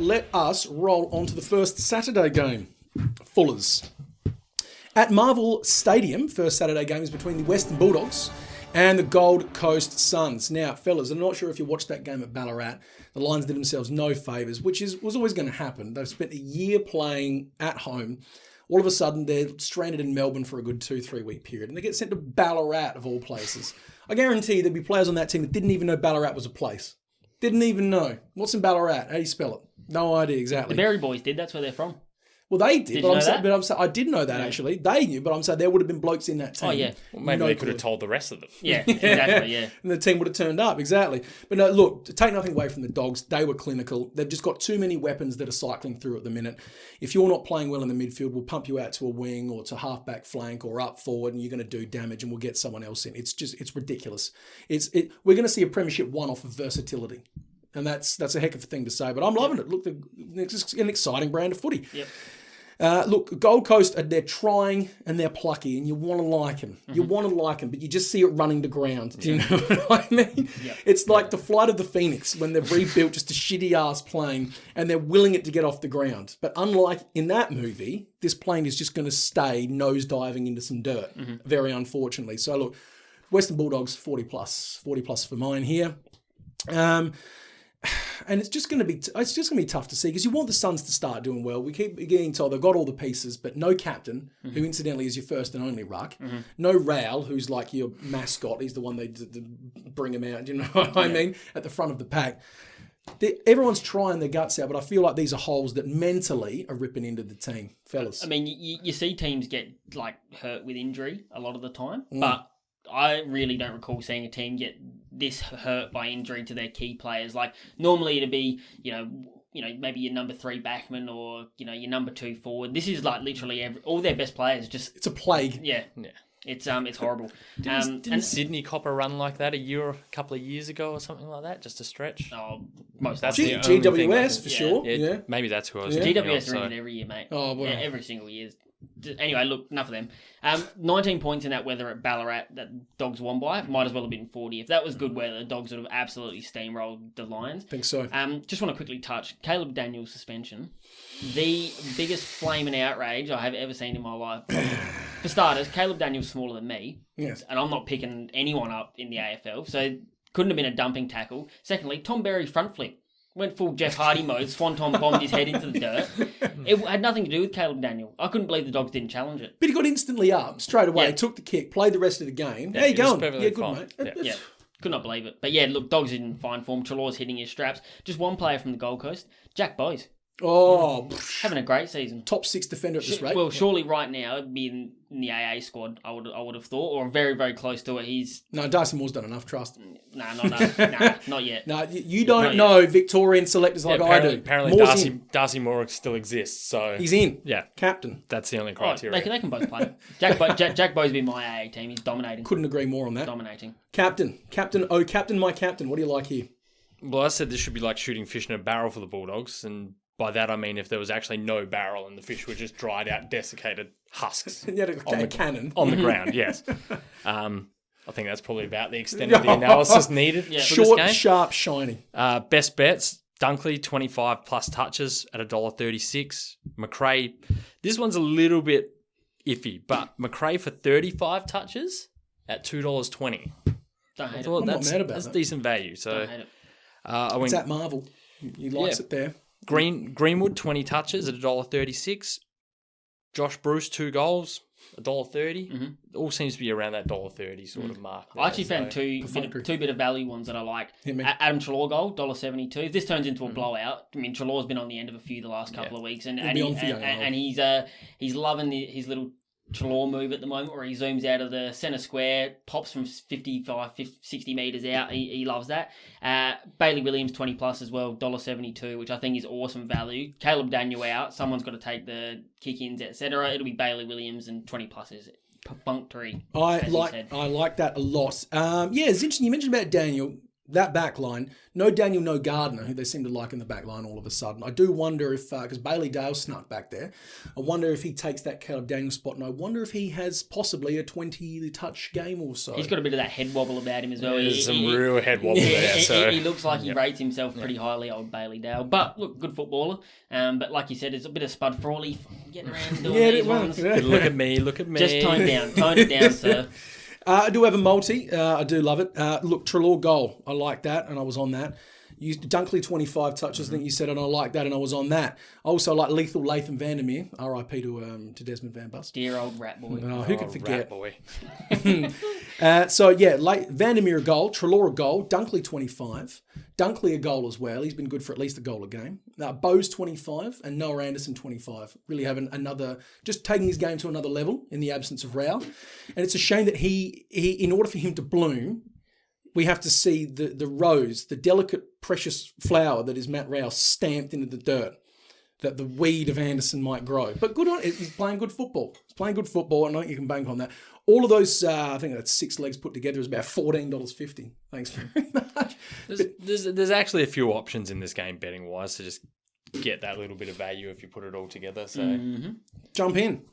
let us roll on to the first Saturday game. Fullers. At Marvel Stadium, first Saturday game is between the Western Bulldogs and the Gold Coast Suns. Now, fellas, I'm not sure if you watched that game at Ballarat. The Lions did themselves no favours, which was always going to happen. They've spent a year playing at home. All of a sudden, they're stranded in Melbourne for a good 2-3 week period, and they get sent to Ballarat, of all places. I guarantee there'd be players on that team that didn't even know Ballarat was a place. Didn't even know. What's in Ballarat? How do you spell it? No idea exactly. The Berry Boys did. That's where they're from. Well, they did. Did you know that? But I did know that, actually. They knew, but I'm saying there would have been blokes in that team. Oh, yeah. Well, maybe they could have told the rest of them. Yeah, exactly, yeah. And the team would have turned up, exactly. But no, look, to take nothing away from the Dogs, they were clinical. They've just got too many weapons that are cycling through at the minute. If you're not playing well in the midfield, we'll pump you out to a wing or to half-back flank or up forward, and you're going to do damage, and we'll get someone else in. It's ridiculous. We're going to see a premiership one-off of versatility. And that's a heck of a thing to say. But I'm loving it. Look, it's an exciting brand of footy. Yep. Look, Gold Coast, they're trying and they're plucky, and you want to like them. You want to like them, but you just see it running to ground. Do you know what I mean? Yep. It's like the Flight of the Phoenix when they've rebuilt just a shitty-ass plane and they're willing it to get off the ground. But unlike in that movie, this plane is just going to stay nosediving into some dirt, very unfortunately. So look, Western Bulldogs, 40 plus for mine here. And it's just going to be tough to see because you want the Suns to start doing well. We keep getting told they've got all the pieces, but no captain, who incidentally is your first and only ruck. No Raul, who's like your mascot. He's the one they bring him out. Do you know what I mean? At the front of the pack. Everyone's trying their guts out, but I feel like these are holes that mentally are ripping into the team, fellas. I mean, you see teams get like hurt with injury a lot of the time, but I really don't recall seeing a team get this hurt by injury to their key players. Like normally it'd be, maybe your number 3 backman or, your number 2 forward. This is like literally all their best players just... It's a plague. Yeah. It's horrible. Didn't Sydney cop a run like that a couple of years ago or something like that, just to stretch? Oh, most That's definitely. the only thing GWS for sure. Yeah, maybe that's who I was. GWS are in it every year, mate. Oh, well. Yeah, every single year. Anyway, look, enough of them. 19 points in that weather at Ballarat that Dogs won by. Might as well have been 40. If that was good weather, the Dogs would have absolutely steamrolled the Lions. I think so. Just want to quickly touch Caleb Daniels' suspension. The biggest flaming outrage I have ever seen in my life. For starters, Caleb Daniels smaller than me. Yes. And I'm not picking anyone up in the AFL, so couldn't have been a dumping tackle. Secondly, Tom Berry front flip. Went full Jeff Hardy mode, Swanton bombed his head into the dirt. It had nothing to do with Caleb Daniel. I couldn't believe the Dogs didn't challenge it. But he got instantly up straight away, took the kick, played the rest of the game. How you going? Yeah, good, fine. mate. Yeah, could not believe it. But yeah, look, Dogs in fine form. Trelaw's hitting his straps. Just one player from the Gold Coast, Jack Bowes. Oh, having a great season. Top 6 defender at this rate. Well, surely right now it'd be in the AA squad. I would have thought, or very very close to it. No, Darcy Moore's done enough. Trust. Nah, not yet. No, you don't know Victorian selectors like I do. Apparently, Darcy Moore still exists, so he's in. Yeah, captain. That's the only criteria. They can both play. Jack Bowes be my AA team. He's dominating. Couldn't agree more on that. Dominating. Captain, my captain. What do you like here? Well, I said this should be like shooting fish in a barrel for the Bulldogs, and by that I mean if there was actually no barrel and the fish were just dried out, desiccated husks you had a cannon on the ground. Yes, I think that's probably about the extent of the analysis needed. Yeah. For Short, this game. sharp, shiny. Best bets: Dunkley 25 plus touches at $1.36. McRae, this one's a little bit iffy, but McRae for 35 touches at $2.20. Don't hate it. I'm not mad about that's that. decent value. So Don't hate it. It's at Marvel. He likes it there. Greenwood 20 touches at $1.36. Josh Bruce 2 goals, $1.30. All seems to be around that $1.30 sort of mark. I actually found two bit of value ones that I like. Adam Trelaw goal, $1.72. If this turns into a blowout, I mean Trelaw's been on the end of a few the last couple of weeks, and he's loving his little Trelaw move at the moment where he zooms out of the centre square, pops from 60 metres out. He loves that. Bailey Williams 20 plus as well, $1.72, which I think is awesome value. Caleb Daniel out, someone's got to take the kick-ins, etc. It'll be Bailey Williams, and 20 plus is perfunctory. I like that a lot. It's interesting you mentioned about Daniel. that back line, no Daniel, no Gardner, who they seem to like in the back line all of a sudden. I do wonder if, because Bailey Dale snuck back there, I wonder if he takes that Caleb Daniels spot, and I wonder if he has possibly a 20-touch game or so. He's got a bit of that head wobble about him as well. There's some real head wobble there. So. He looks like he rates himself pretty highly, old Bailey Dale. But look, good footballer. But like you said, it's a bit of Spud Frawley getting around doing these ones. Look at me. Just tone it down, sir. I do have a multi. I do love it. Look, Treloar goal. I like that, and I was on that. Dunkley 25 touches, I think you said, and I like that, and I was on that. I also like Lethal Latham Vandermeer, R.I.P. to Desmond Van Bust. Dear old rat boy. Who could forget? Rat boy. Vandermeer a goal, Treloar a goal, Dunkley 25, Dunkley a goal as well. He's been good for at least a goal a game. Bowes 25 and Noah Anderson 25. Really having just taking his game to another level in the absence of Rao. And it's a shame that he in order for him to bloom, we have to see the rose, the delicate, precious flower that is Matt Rao stamped into the dirt, that the weed of Anderson might grow. But good on it. He's playing good football. And I think you can bank on that. All of those, I think that's 6 legs put together, is about $14.50. Thanks very much. There's actually a few options in this game betting wise to just get that little bit of value if you put it all together. So jump in.